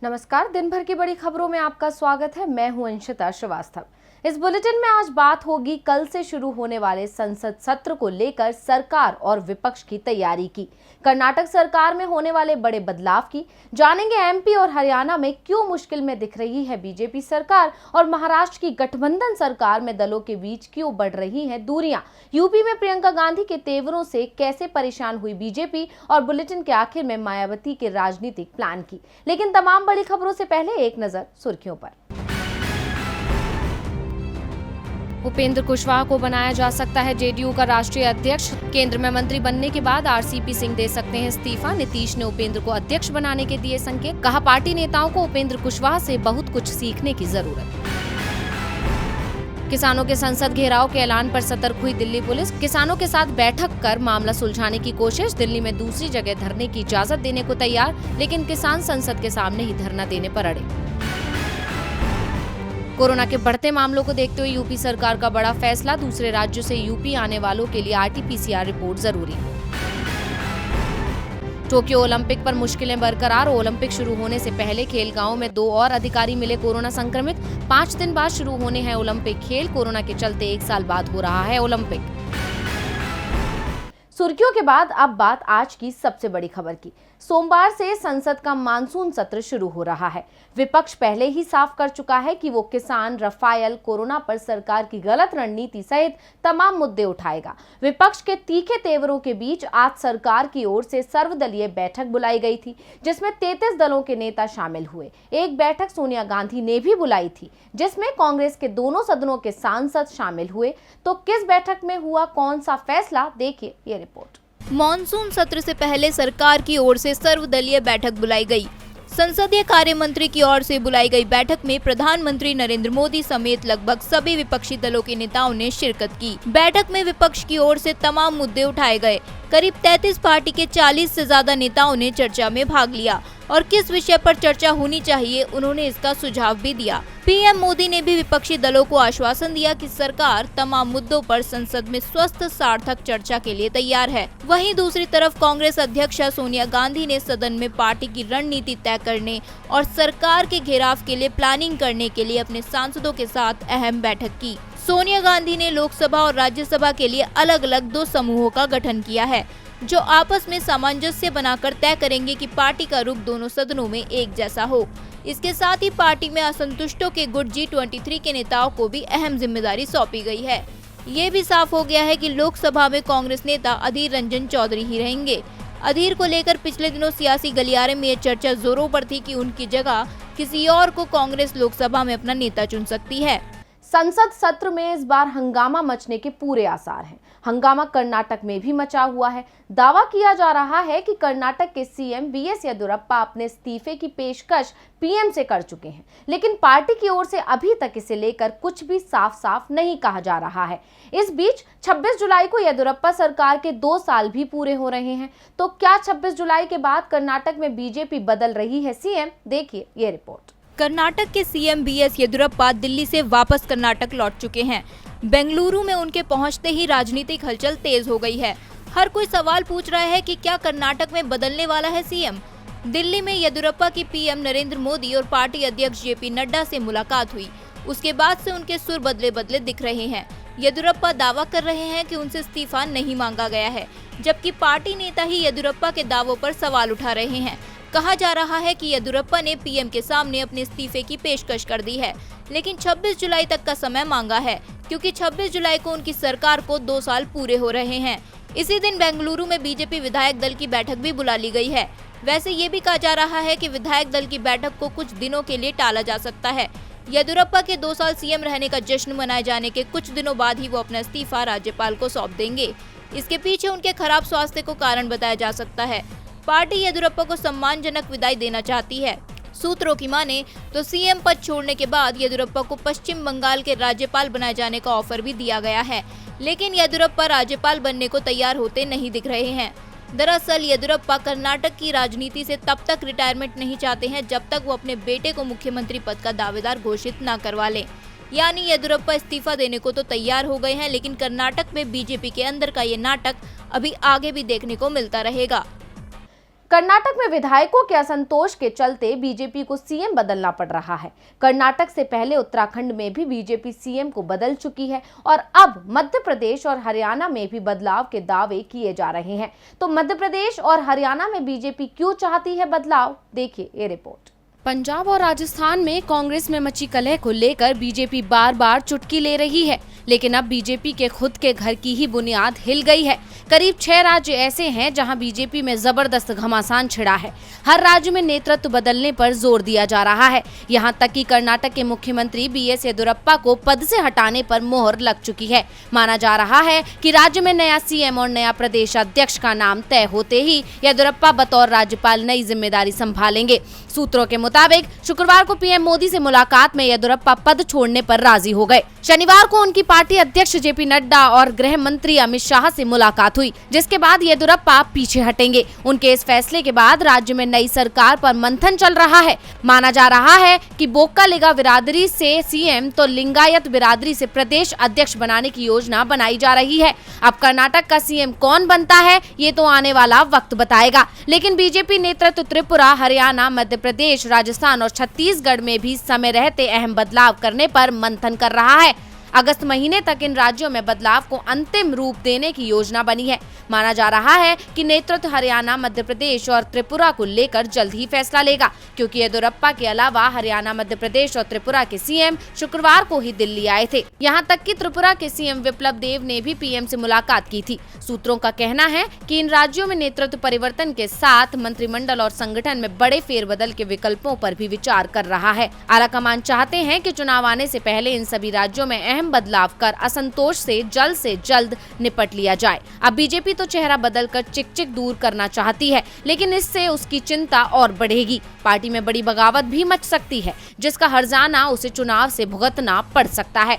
नमस्कार। दिन भर की बड़ी खबरों में आपका स्वागत है। मैं हूं अंशिता श्रीवास्तव। इस बुलेटिन में आज बात होगी कल से शुरू होने वाले संसद सत्र को लेकर सरकार और विपक्ष की तैयारी की, कर्नाटक सरकार में होने वाले बड़े बदलाव की, जानेंगे एमपी और हरियाणा में क्यों मुश्किल में दिख रही है बीजेपी सरकार और महाराष्ट्र की गठबंधन सरकार में दलों के बीच क्यों बढ़ रही हैं दूरियां, यूपी में प्रियंका गांधी के तेवरों से कैसे परेशान हुई बीजेपी और बुलेटिन के आखिर में मायावती के राजनीतिक प्लान की। लेकिन तमाम बड़ी खबरों से पहले एक नजर सुर्खियों पर। उपेंद्र कुशवाहा को बनाया जा सकता है जेडीयू का राष्ट्रीय अध्यक्ष। केंद्र में मंत्री बनने के बाद आरसीपी सिंह दे सकते हैं इस्तीफा। नीतीश ने उपेंद्र को अध्यक्ष बनाने के दिए संकेत। कहा, पार्टी नेताओं को उपेंद्र कुशवाहा से बहुत कुछ सीखने की जरूरत। किसानों के संसद घेराव के ऐलान पर सतर्क हुई दिल्ली पुलिस। किसानों के साथ बैठक कर मामला सुलझाने की कोशिश। दिल्ली में दूसरी जगह धरने की इजाजत देने को तैयार, लेकिन किसान संसद के सामने ही धरना देने पर अड़े। कोरोना के बढ़ते मामलों को देखते हुए यूपी सरकार का बड़ा फैसला, दूसरे राज्यों से यूपी आने वालों के लिए आरटी-पीसीआर रिपोर्ट जरूरी। टोक्यो ओलंपिक पर मुश्किलें बरकरार। ओलंपिक शुरू होने से पहले खेलगांव में 2 और अधिकारी मिले कोरोना संक्रमित। 5 दिन बाद शुरू होने हैं ओलंपिक खेल। कोरोना के चलते 1 साल बाद हो रहा है ओलंपिक। सुर्खियों के बाद अब बात आज की सबसे बड़ी खबर की। सोमवार से संसद का मानसून सत्र शुरू हो रहा है। विपक्ष पहले ही साफ कर चुका है कि वो किसान, रफायल, कोरोना पर सरकार की गलत रणनीति सहित तमाम मुद्दे उठाएगा। विपक्ष के तीखे तेवरों के बीच आज सरकार की ओर से सर्वदलीय बैठक बुलाई गई थी, जिसमें 33 दलों के नेता शामिल हुए। एक बैठक सोनिया गांधी ने भी बुलाई थी, जिसमें कांग्रेस के दोनों सदनों के सांसद शामिल हुए। तो किस बैठक में हुआ कौन सा फैसला, देखिए ये रिपोर्ट। मॉनसून सत्र से पहले सरकार की ओर से सर्वदलीय बैठक बुलाई गई। संसदीय कार्य मंत्री की ओर से बुलाई गई बैठक में प्रधानमंत्री नरेंद्र मोदी समेत लगभग सभी विपक्षी दलों के नेताओं ने शिरकत की। बैठक में विपक्ष की ओर से तमाम मुद्दे उठाए गए। करीब 33 पार्टी के 40 से ज्यादा नेताओं ने चर्चा में भाग लिया और किस विषय पर चर्चा होनी चाहिए, उन्होंने इसका सुझाव भी दिया। पीएम मोदी ने भी विपक्षी दलों को आश्वासन दिया कि सरकार तमाम मुद्दों पर संसद में स्वस्थ सार्थक चर्चा के लिए तैयार है। वहीं दूसरी तरफ कांग्रेस अध्यक्ष सोनिया गांधी ने सदन में पार्टी की रणनीति तय करने और सरकार के घेराव के लिए प्लानिंग करने के लिए अपने सांसदों के साथ अहम बैठक की। सोनिया गांधी ने लोकसभा और राज्यसभा के लिए अलग अलग 2 समूहों का गठन किया है, जो आपस में सामंजस्य बनाकर तय करेंगे कि पार्टी का रुख दोनों सदनों में एक जैसा हो। इसके साथ ही पार्टी में असंतुष्टों के गुट G23 के नेताओं को भी अहम जिम्मेदारी सौंपी गई है। ये भी साफ हो गया है कि लोकसभा में कांग्रेस नेता अधीर रंजन चौधरी ही रहेंगे। अधीर को लेकर पिछले दिनों सियासी गलियारे में ये चर्चा जोरों पर थी कि उनकी जगह किसी और को कांग्रेस लोकसभा में अपना नेता चुन सकती है। संसद सत्र में इस बार हंगामा मचने के पूरे आसार हैं। हंगामा कर्नाटक में भी मचा हुआ है। दावा किया जा रहा है कि कर्नाटक के सीएम बीएस येदियुरप्पा अपने इस्तीफे की पेशकश पीएम से कर चुके हैं, लेकिन पार्टी की ओर से अभी तक इसे लेकर कुछ भी साफ नहीं कहा जा रहा है। इस बीच 26 जुलाई को येदियुरप्पा सरकार के 2 साल भी पूरे हो रहे हैं। तो क्या 26 जुलाई के बाद कर्नाटक में बीजेपी बदल रही है सीएम? देखिए ये रिपोर्ट। कर्नाटक के सीएम बीएस येदियुरप्पा दिल्ली से वापस कर्नाटक लौट चुके हैं। बेंगलुरु में उनके पहुंचते ही राजनीतिक हलचल तेज हो गई है। हर कोई सवाल पूछ रहा है कि क्या कर्नाटक में बदलने वाला है सीएम। दिल्ली में येदियुरप्पा की पीएम नरेंद्र मोदी और पार्टी अध्यक्ष जेपी नड्डा से मुलाकात हुई। उसके बाद से उनके सुर बदले दिख रहे हैं। येदियुरप्पा दावा कर रहे हैं कि उनसे इस्तीफा नहीं मांगा गया है, जबकि पार्टी नेता ही येदियुरप्पा के दावों पर सवाल उठा रहे हैं। कहा जा रहा है कि येदियुरप्पा ने पीएम के सामने अपने इस्तीफे की पेशकश कर दी है, लेकिन 26 जुलाई तक का समय मांगा है, क्योंकि 26 जुलाई को उनकी सरकार को 2 साल पूरे हो रहे हैं। इसी दिन बेंगलुरु में बीजेपी विधायक दल की बैठक भी बुला ली गई है। वैसे ये भी कहा जा रहा है कि विधायक दल की बैठक को कुछ दिनों के लिए टाला जा सकता है। येदियुरप्पा के 2 साल सीएम रहने का जश्न मनाए जाने के कुछ दिनों बाद ही वो अपना इस्तीफा राज्यपाल को सौंप देंगे। इसके पीछे उनके खराब स्वास्थ्य को कारण बताया जा सकता है। पार्टी येदियुरप्पा को सम्मानजनक विदाई देना चाहती है। सूत्रों की माने तो सीएम पद छोड़ने के बाद येदियुरप्पा को पश्चिम बंगाल के राज्यपाल बनाए जाने का ऑफर भी दिया गया है, लेकिन येदियुरप्पा राज्यपाल बनने को तैयार होते नहीं दिख रहे हैं। दरअसल येदियुरप्पा कर्नाटक की राजनीति से तब तक रिटायरमेंट नहीं चाहते हैं जब तक वो अपने बेटे को मुख्यमंत्री पद का दावेदार घोषित न करवा लें। यानी येदियुरप्पा इस्तीफा देने को तो तैयार हो गए हैं, लेकिन कर्नाटक में बीजेपी के अंदर का ये नाटक अभी आगे भी देखने को मिलता रहेगा। कर्नाटक में विधायकों के असंतोष के चलते बीजेपी को सीएम बदलना पड़ रहा है। कर्नाटक से पहले उत्तराखंड में भी बीजेपी सीएम को बदल चुकी है और अब मध्य प्रदेश और हरियाणा में भी बदलाव के दावे किए जा रहे हैं। तो मध्य प्रदेश और हरियाणा में बीजेपी क्यों चाहती है बदलाव, देखिए ये रिपोर्ट। पंजाब और राजस्थान में कांग्रेस में मची कलह को लेकर बीजेपी बार बार चुटकी ले रही है, लेकिन अब बीजेपी के खुद के घर की ही बुनियाद हिल गई है। करीब 6 राज्य ऐसे हैं जहां बीजेपी में जबरदस्त घमासान छिड़ा है। हर राज्य में नेतृत्व बदलने पर जोर दिया जा रहा है। यहां तक कि कर्नाटक के मुख्यमंत्री बीएस येदियुरप्पा को पद से हटाने पर मोहर लग चुकी है। माना जा रहा है कि राज्य में नया सीएम और नया प्रदेश अध्यक्ष का नाम तय होते ही येदियुरप्पा बतौर राज्यपाल नई जिम्मेदारी संभालेंगे। सूत्रों के मुताबिक शुक्रवार को पीएम मोदी से मुलाकात में येदियुरप्पा पद छोड़ने पर राजी हो गए। शनिवार को उनकी पार्टी अध्यक्ष जेपी नड्डा और गृह मंत्री अमित शाह से मुलाकात हुई, जिसके बाद येदियुरप्पा पीछे हटेंगे। उनके इस फैसले के बाद राज्य में नई सरकार पर मंथन चल रहा है। माना जा रहा है कि बोक्कालिगा बिरादरी से सीएम तो लिंगायत बिरादरी से प्रदेश अध्यक्ष बनाने की योजना बनाई जा रही है। अब कर्नाटक का सीएम कौन बनता है ये तो आने वाला वक्त बताएगा, लेकिन बीजेपी नेतृत्व त्रिपुरा, हरियाणा, मध्य प्रदेश, राजस्थान और छत्तीसगढ़ में भी समय रहते अहम बदलाव करने पर मंथन कर रहा है। अगस्त महीने तक इन राज्यों में बदलाव को अंतिम रूप देने की योजना बनी है। माना जा रहा है कि नेतृत्व हरियाणा, मध्य प्रदेश और त्रिपुरा को लेकर जल्द ही फैसला लेगा, क्योंकि येदियुरप्पा के अलावा हरियाणा, मध्य प्रदेश और त्रिपुरा के सीएम शुक्रवार को ही दिल्ली आए थे। यहां तक कि त्रिपुरा के सीएम विप्लव देव ने भी पीएम से मुलाकात की थी। सूत्रों का कहना है कि इन राज्यों में नेतृत्व परिवर्तन के साथ मंत्रिमंडल और संगठन में बड़े फेरबदल के विकल्पों पर भी विचार कर रहा है। आलाकमान चाहते हैं कि चुनाव आने से पहले इन सभी राज्यों में अहम बदलाव कर असंतोष से जल्द निपट लिया जाए। अब बीजेपी तो चेहरा बदलकर चिक दूर करना चाहती है, लेकिन इससे उसकी चिंता और बढ़ेगी। पार्टी में बड़ी बगावत भी मच सकती है, जिसका हर्जाना उसे चुनाव से भुगतना पड़ सकता है।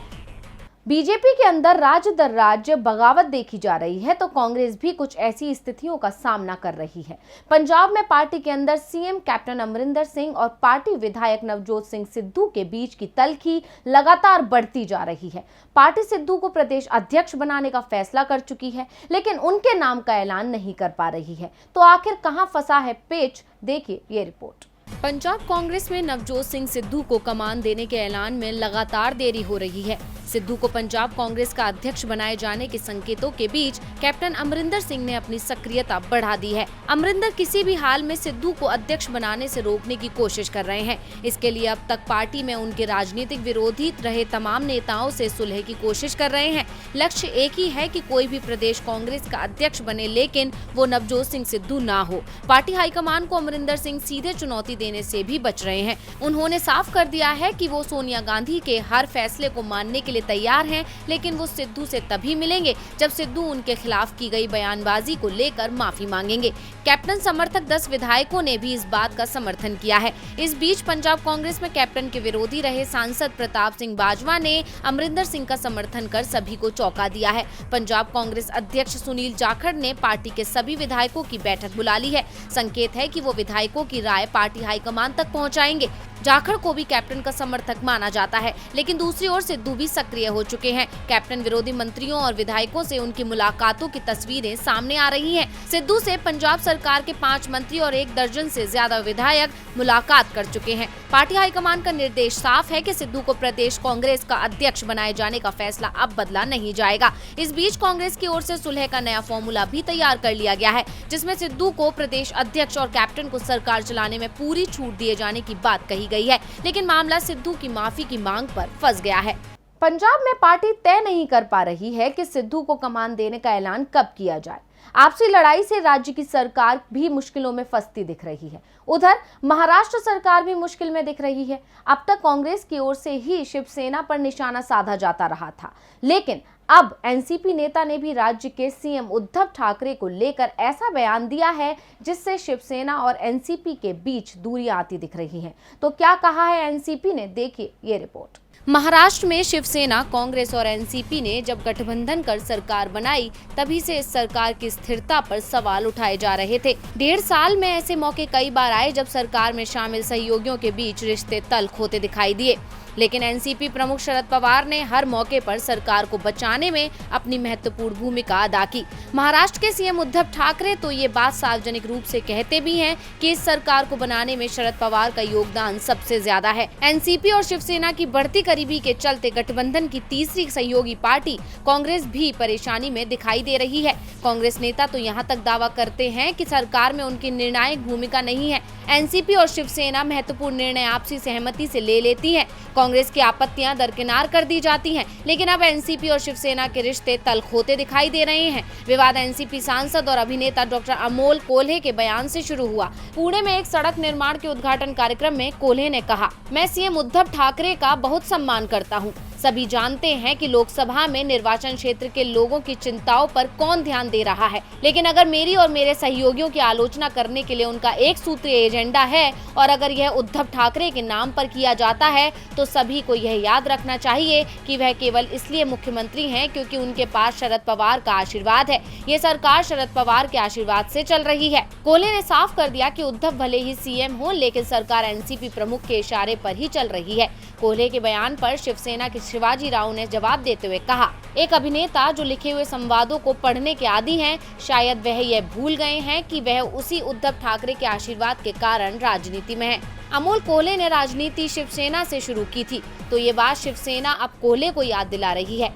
बीजेपी के अंदर राज्य दर राज्य बगावत देखी जा रही है, तो कांग्रेस भी कुछ ऐसी स्थितियों का सामना कर रही है। पंजाब में पार्टी के अंदर सीएम कैप्टन अमरिंदर सिंह और पार्टी विधायक नवजोत सिंह सिद्धू के बीच की तल्खी लगातार बढ़ती जा रही है। पार्टी सिद्धू को प्रदेश अध्यक्ष बनाने का फैसला कर चुकी है, लेकिन उनके नाम का ऐलान नहीं कर पा रही है। तो आखिर कहां फंसा है पेच, देखिए ये रिपोर्ट। पंजाब कांग्रेस में नवजोत सिंह सिद्धू को कमान देने के ऐलान में लगातार देरी हो रही है। सिद्धू को पंजाब कांग्रेस का अध्यक्ष बनाए जाने के संकेतों के बीच कैप्टन अमरिंदर सिंह ने अपनी सक्रियता बढ़ा दी है। अमरिंदर किसी भी हाल में सिद्धू को अध्यक्ष बनाने से रोकने की कोशिश कर रहे हैं। इसके लिए अब तक पार्टी में उनके राजनीतिक विरोधी रहे तमाम नेताओं से सुलह की कोशिश कर रहे हैं। लक्ष्य एक ही है कि कोई भी प्रदेश कांग्रेस का अध्यक्ष बने, लेकिन वो नवजोत सिंह सिद्धू ना हो। पार्टी हाईकमान को अमरिंदर सिंह सीधे चुनौती देने से भी बच रहे हैं। उन्होंने साफ कर दिया है कि वो सोनिया गांधी के हर फैसले को मानने के लिए तैयार हैं, लेकिन वो सिद्धू से तभी मिलेंगे जब सिद्धू उनके खिलाफ की गई बयानबाजी को लेकर माफी मांगेंगे। कैप्टन समर्थक 10 विधायकों ने भी इस बात का समर्थन किया है। इस बीच पंजाब कांग्रेस में कैप्टन के विरोधी रहे सांसद प्रताप सिंह बाजवा ने अमरिंदर सिंह का समर्थन कर सभी को चौंका दिया है। पंजाब कांग्रेस अध्यक्ष सुनील जाखड़ ने पार्टी के सभी विधायकों की बैठक बुला ली है। संकेत है कि वो विधायकों की राय पार्टी हाईकमान तक पहुंचाएंगे। जाखड़ को भी कैप्टन का समर्थक माना जाता है, लेकिन दूसरी ओर सिद्धू भी सक्रिय हो चुके हैं। कैप्टन विरोधी मंत्रियों और विधायकों से उनकी मुलाकातों की तस्वीरें सामने आ रही हैं। सिद्धू से पंजाब सरकार के 5 मंत्री और 1 दर्जन से ज्यादा विधायक मुलाकात कर चुके हैं। पार्टी हाईकमान का निर्देश साफ है कि सिद्धू को प्रदेश कांग्रेस का अध्यक्ष बनाए जाने का फैसला अब बदला नहीं जाएगा। इस बीच कांग्रेस की ओर से सुलह का नया फॉर्मूला भी तैयार कर लिया गया है, जिसमें सिद्धू को प्रदेश अध्यक्ष और कैप्टन को सरकार चलाने में पूरी छूट दिए जाने की बात कही गई है, लेकिन मामला सिद्धू की माफी की मांग पर फंस गया है। पंजाब में पार्टी तय नहीं कर पा रही है कि सिद्धू को कमान देने का ऐलान कब किया जाए। आपसी लड़ाई से राज्य की सरकार भी मुश्किलों में फंसती दिख रही है। उधर महाराष्ट्र सरकार भी मुश्किल में दिख रही है। अब तक कांग्रेस की ओर से ही शिवसेना पर निशाना साधा जाता रहा था, लेकिन अब एनसीपी नेता ने भी राज्य के सीएम उद्धव ठाकरे को लेकर ऐसा बयान दिया है जिससे शिवसेना और एनसीपी के बीच दूरियां आती दिख रही हैं। तो क्या कहा है एनसीपी ने, देखिए ये रिपोर्ट। महाराष्ट्र में शिवसेना, कांग्रेस और एनसीपी ने जब गठबंधन कर सरकार बनाई, तभी से इस सरकार की स्थिरता पर सवाल उठाए जा रहे थे। 1.5 साल में ऐसे मौके कई बार आए जब सरकार में शामिल सहयोगियों के बीच रिश्ते तल्ख होते दिखाई दिए। लेकिन एनसीपी प्रमुख शरद पवार ने हर मौके पर सरकार को बचाने में अपनी महत्वपूर्ण भूमिका अदा की। महाराष्ट्र के सीएम उद्धव ठाकरे तो ये बात सार्वजनिक रूप से कहते भी हैं कि इस सरकार को बनाने में शरद पवार का योगदान सबसे ज्यादा है। एनसीपी और शिवसेना की बढ़ती करीबी के चलते गठबंधन की तीसरी सहयोगी पार्टी कांग्रेस भी परेशानी में दिखाई दे रही है। कांग्रेस नेता तो यहाँ तक दावा करते हैं कि सरकार में उनकी निर्णायक भूमिका नहीं है। एनसीपी और शिवसेना महत्वपूर्ण निर्णय आपसी सहमति से ले लेती है। कांग्रेस की आपत्तियां दरकिनार कर दी जाती हैं, लेकिन अब एनसीपी और शिवसेना के रिश्ते तल्ख होते दिखाई दे रहे हैं। विवाद एनसीपी सांसद और अभिनेता डॉक्टर अमोल कोल्हे के बयान से शुरू हुआ। पुणे में एक सड़क निर्माण के उद्घाटन कार्यक्रम में कोल्हे ने कहा, मैं सीएम उद्धव ठाकरे का बहुत सम्मान करता हूं। सभी जानते हैं कि लोकसभा में निर्वाचन क्षेत्र के लोगों की चिंताओं पर कौन ध्यान दे रहा है, लेकिन अगर मेरी और मेरे सहयोगियों की आलोचना करने के लिए उनका एक सूत्रीय एजेंडा है और अगर यह उद्धव ठाकरे के नाम पर किया जाता है तो सभी को यह याद रखना चाहिए कि वह केवल इसलिए मुख्यमंत्री हैं क्योंकि उनके पास शरद पवार का आशीर्वाद है। ये सरकार शरद पवार के आशीर्वाद से चल रही है। कोल्हे ने साफ कर दिया कि उद्धव भले ही सीएम हो, लेकिन सरकार एनसीपी प्रमुख के इशारे पर ही चल रही है। कोल्हे के बयान पर शिवसेना के शिवाजी राव ने जवाब देते हुए कहा, एक अभिनेता जो लिखे हुए संवादों को पढ़ने के आदी हैं, शायद वह यह भूल गए हैं कि वह उसी उद्धव ठाकरे के आशीर्वाद के कारण राजनीति में है। अमोल कोल्हे ने राजनीति शिवसेना से शुरू की थी, तो ये बात शिवसेना अब कोल्हे को याद दिला रही है।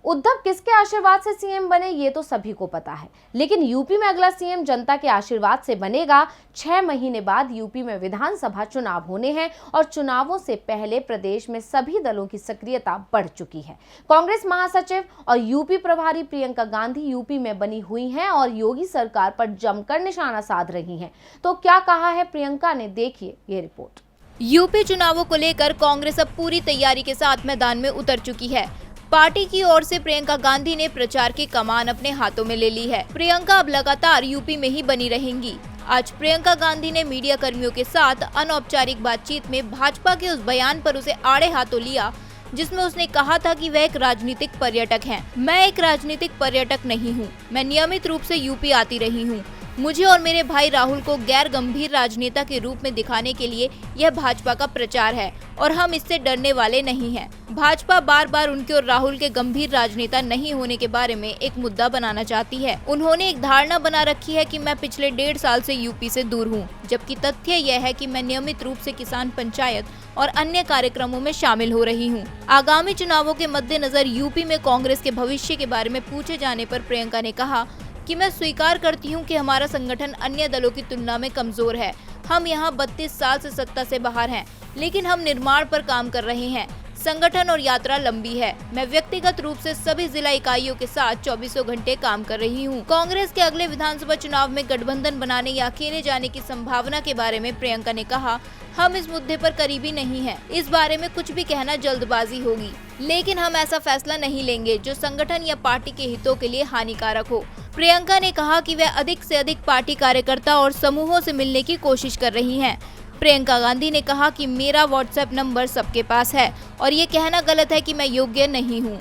उद्धव किसके आशीर्वाद से सीएम बने ये तो सभी को पता है, लेकिन यूपी में अगला सीएम जनता के आशीर्वाद से बनेगा। 6 महीने बाद यूपी में विधानसभा चुनाव होने हैं और चुनावों से पहले प्रदेश में सभी दलों की सक्रियता बढ़ चुकी है। कांग्रेस महासचिव और यूपी प्रभारी प्रियंका गांधी यूपी में बनी हुई हैं और योगी सरकार पर जमकर निशाना साध रही हैं। तो क्या कहा है प्रियंका ने, देखिए ये रिपोर्ट। यूपी चुनावों को लेकर कांग्रेस अब पूरी तैयारी के साथ मैदान में उतर चुकी है। पार्टी की ओर से प्रियंका गांधी ने प्रचार की कमान अपने हाथों में ले ली है। प्रियंका अब लगातार यूपी में ही बनी रहेंगी। आज प्रियंका गांधी ने मीडिया कर्मियों के साथ अनौपचारिक बातचीत में भाजपा के उस बयान पर उसे आड़े हाथों लिया जिसमें उसने कहा था कि वह एक राजनीतिक पर्यटक हैं। मैं एक राजनीतिक पर्यटक नहीं हूं, मैं नियमित रूप से यूपी आती रही हूं। मुझे और मेरे भाई राहुल को गैर गंभीर राजनेता के रूप में दिखाने के लिए यह भाजपा का प्रचार है और हम इससे डरने वाले नहीं हैं। भाजपा बार बार उनके और राहुल के गंभीर राजनेता नहीं होने के बारे में एक मुद्दा बनाना चाहती है। उन्होंने एक धारणा बना रखी है कि मैं पिछले 1.5 साल से यूपी से दूर हूँ, जबकि तथ्य यह है कि मैं नियमित रूप से किसान पंचायत और अन्य कार्यक्रमों में शामिल हो रही हूँ। आगामी चुनावों के मद्देनजर यूपी में कांग्रेस के भविष्य के बारे में पूछे जाने पर प्रियंका ने कहा कि मैं स्वीकार करती हूं कि हमारा संगठन अन्य दलों की तुलना में कमजोर है। हम यहां 32 साल से सत्ता से बाहर हैं, लेकिन हम निर्माण पर काम कर रहे हैं। संगठन और यात्रा लंबी है। मैं व्यक्तिगत रूप से सभी जिला इकाइयों के साथ 24 घंटे काम कर रही हूं। कांग्रेस के अगले विधानसभा चुनाव में गठबंधन बनाने या अकेले जाने की संभावना के बारे में प्रियंका ने कहा, हम इस मुद्दे पर करीबी नहीं है। इस बारे में कुछ भी कहना जल्दबाजी होगी, लेकिन हम ऐसा फैसला नहीं लेंगे जो संगठन या पार्टी के हितों के लिए हानिकारक हो। प्रियंका ने कहा कि वह अधिक से अधिक पार्टी कार्यकर्ता और समूहों से मिलने की कोशिश कर रही हैं। प्रियंका गांधी ने कहा कि मेरा व्हाट्सएप नंबर सबके पास है और ये कहना गलत है कि मैं योग्य नहीं हूँ।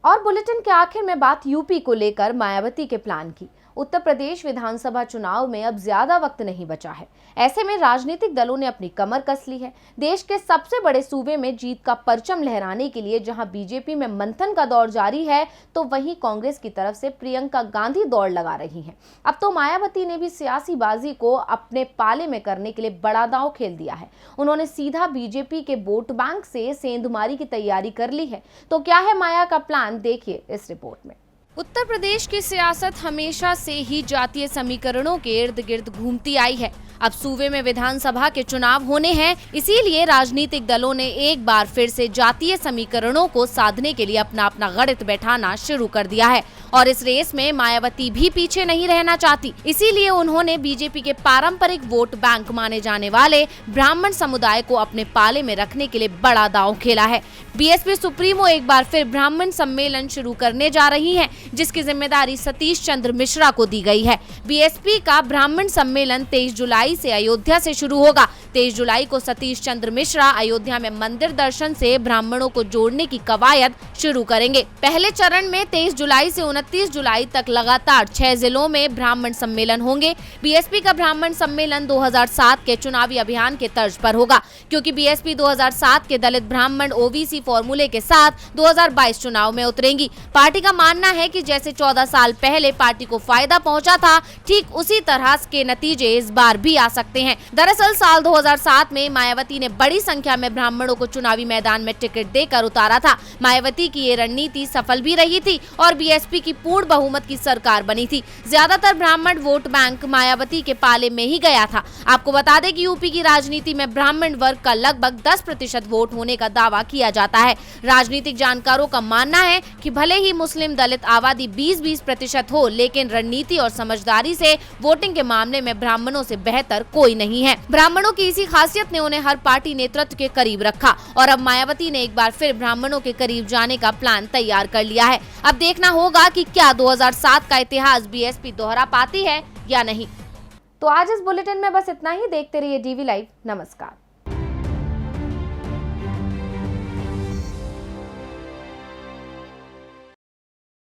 और बुलेटिन के आखिर में बात यूपी को लेकर मायावती के प्लान की। उत्तर प्रदेश विधानसभा चुनाव में अब ज्यादा वक्त नहीं बचा है। ऐसे में राजनीतिक दलों ने अपनी कमर कस ली है। देश के सबसे बड़े सूबे में जीत का परचम लहराने के लिए जहां बीजेपी में मंथन का दौर जारी है, तो वहीं कांग्रेस की तरफ से प्रियंका गांधी दौड़ लगा रही हैं। अब तो मायावती ने भी सियासी बाजी को अपने पाले में करने के लिए बड़ा दांव खेल दिया है। उन्होंने सीधा बीजेपी के वोट बैंक से सेंधमारी की तैयारी कर ली है। तो क्या है माया का प्लान, देखिए इस रिपोर्ट में। उत्तर प्रदेश की सियासत हमेशा से ही जातीय समीकरणों के इर्द गिर्द घूमती आई है। अब सूबे में विधानसभा के चुनाव होने हैं, इसीलिए राजनीतिक दलों ने एक बार फिर से जातीय समीकरणों को साधने के लिए अपना अपना गणित बैठाना शुरू कर दिया है और इस रेस में मायावती भी पीछे नहीं रहना चाहती। इसीलिए उन्होंने बीजेपी के पारंपरिक वोट बैंक माने जाने वाले ब्राह्मण समुदाय को अपने पाले में रखने के लिए बड़ा दांव खेला है। बीएसपी सुप्रीमो एक बार फिर ब्राह्मण सम्मेलन शुरू करने जा रही हैं, जिसकी जिम्मेदारी सतीश चंद्र मिश्रा को दी गई है। बीएसपी का ब्राह्मण सम्मेलन 23 जुलाई से अयोध्या से शुरू होगा। 23 जुलाई को सतीश चंद्र मिश्रा अयोध्या में मंदिर दर्शन से ब्राह्मणों को जोड़ने की कवायद शुरू करेंगे। पहले चरण में 23 जुलाई से 29 जुलाई तक लगातार 6 जिलों में ब्राह्मण सम्मेलन होंगे। बीएसपी का ब्राह्मण सम्मेलन 2007 के चुनावी अभियान के तर्ज पर होगा, क्योंकि बीएसपी 2007 के दलित ब्राह्मण ओबीसी फॉर्मूले के साथ 2022 चुनाव में उतरेंगी। पार्टी का मानना है कि जैसे 14 साल पहले पार्टी को फायदा पहुंचा था, ठीक उसी तरह के नतीजे इस बार भी आ सकते हैं। दरअसल साल 2007 में मायावती ने बड़ी संख्या में ब्राह्मणों को चुनावी मैदान में टिकट देकर उतारा था। मायावती की ये रणनीति सफल भी रही थी और बीएसपी की पूर्ण बहुमत की सरकार बनी थी। ज्यादातर ब्राह्मण वोट बैंक मायावती के पाले में ही गया था। आपको बता दें कि यूपी की राजनीति में ब्राह्मण वर्ग का लगभग 10% वोट होने का दावा किया जाता है। राजनीतिक जानकारों का मानना है कि भले ही मुस्लिम दलित आबादी 20-20% हो, लेकिन रणनीति और समझदारी से वोटिंग के मामले में ब्राह्मणों से बेहतर कोई नहीं है। ब्राह्मणों की इसी खासियत ने उन्हें हर पार्टी नेतृत्व के करीब रखा और अब मायावती ने एक बार फिर ब्राह्मणों के करीब जाने का प्लान तैयार कर लिया है। अब देखना होगा कि क्या 2007 का इतिहास बीएसपी दोहरा पाती है या नहीं। तो आज इस बुलेटिन में बस इतना ही। देखते रहिए डीवी लाइव। नमस्कार।